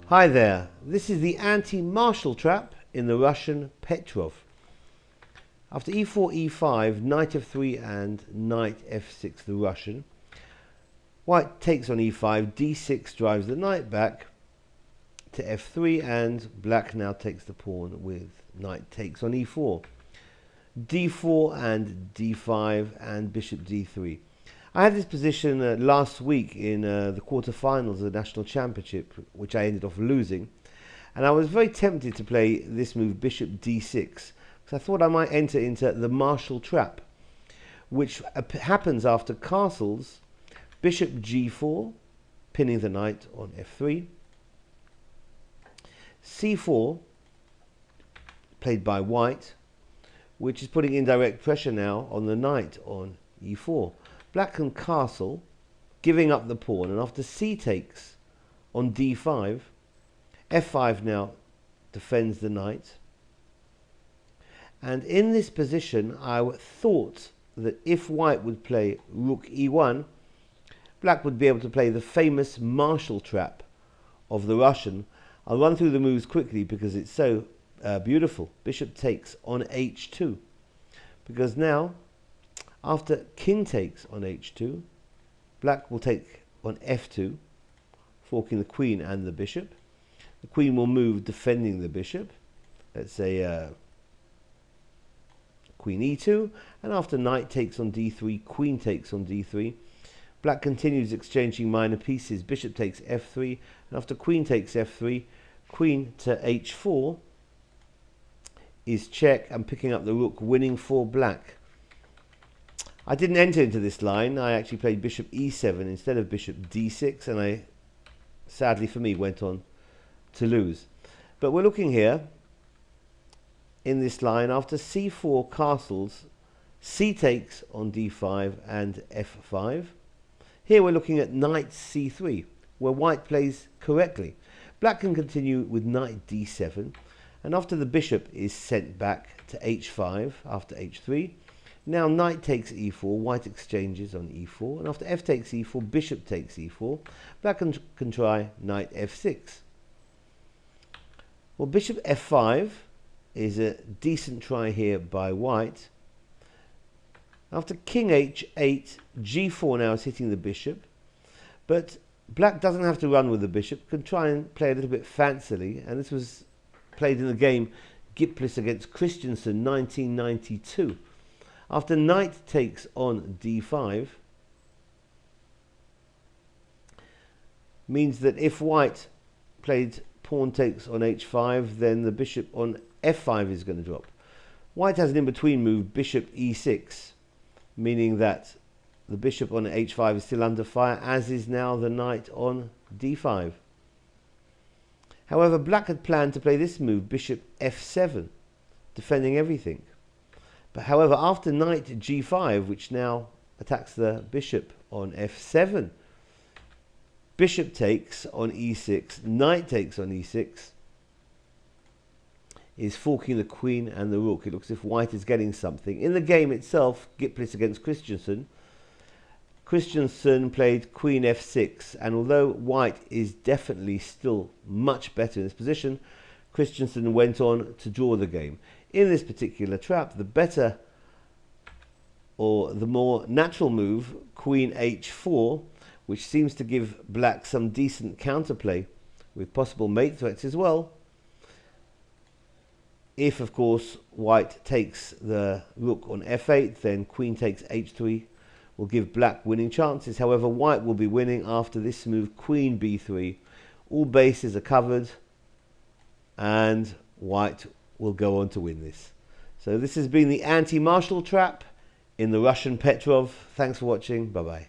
Hi there, this is the anti-marshal trap in the Russian Petrov. After e4, e5, knight f3 and knight f6 the Russian. White takes on e5, d6 drives the knight back to f3 and black now takes the pawn with knight takes on e4. d4 and d5 and bishop d3. I had this position last week in the quarterfinals of the national championship, which I ended off losing, and I was very tempted to play this move bishop d6 because I thought I might enter into the marshal trap, which happens after castles, bishop g4 pinning the knight on f3, c4 played by white, which is putting indirect pressure now on the knight on e4. Black can castle, giving up the pawn, and after c takes on d5, f5 now defends the knight. And in this position, I thought that if white would play rook e1, black would be able to play the famous marshal trap of the Russian. I'll run through the moves quickly because it's so beautiful. Bishop takes on h2, because now, after king takes on h2, black will take on f2, forking the queen and the bishop. The queen will move defending the bishop. Let's say queen e2, and after knight takes on d3, queen takes on d3. Black continues exchanging minor pieces. Bishop takes f3, and after queen takes f3, queen to h4 is check and picking up the rook, winning for black. I didn't enter into this line. I actually played bishop e7 instead of bishop d6, and I, sadly for me, went on to lose. But we're looking here in this line after c4 castles, c takes on d5 and f5. Here we're looking at knight c3, where white plays correctly. Black can continue with knight d7, and after the bishop is sent back to h5 after h3, now knight takes e4, white exchanges on e4, and after f takes e4, bishop takes e4. Black can try knight f6. Well, bishop f5 is a decent try here by white. After king h8, g4 now is hitting the bishop, but black doesn't have to run with the bishop, can try and play a little bit fancily, and this was played in the game Giplis against Christensen 1992. After knight takes on d5, means that if white played pawn takes on h5, then the bishop on f5 is going to drop. White has an in-between move, bishop e6, meaning that the bishop on h5 is still under fire, as is now the knight on d5. However, black had planned to play this move, bishop f7, defending everything. But however, after knight g5, which now attacks the bishop on f7, bishop takes on e6, knight takes on e6, is forking the queen and the rook. It looks as if white is getting something. In the game itself, Giplis against Christensen, Christensen played queen f6, and although white is definitely still much better in this position, Christensen went on to draw the game. In this particular trap, the better or the more natural move, queen h4, which seems to give black some decent counterplay with possible mate threats as well. If, of course, white takes the rook on f8, then queen takes h3 will give black winning chances. However, white will be winning after this move, queen b3. All bases are covered, and white will go on to win this. So this has been the anti-marshal trap in the Russian Petrov. Thanks for watching. Bye-bye.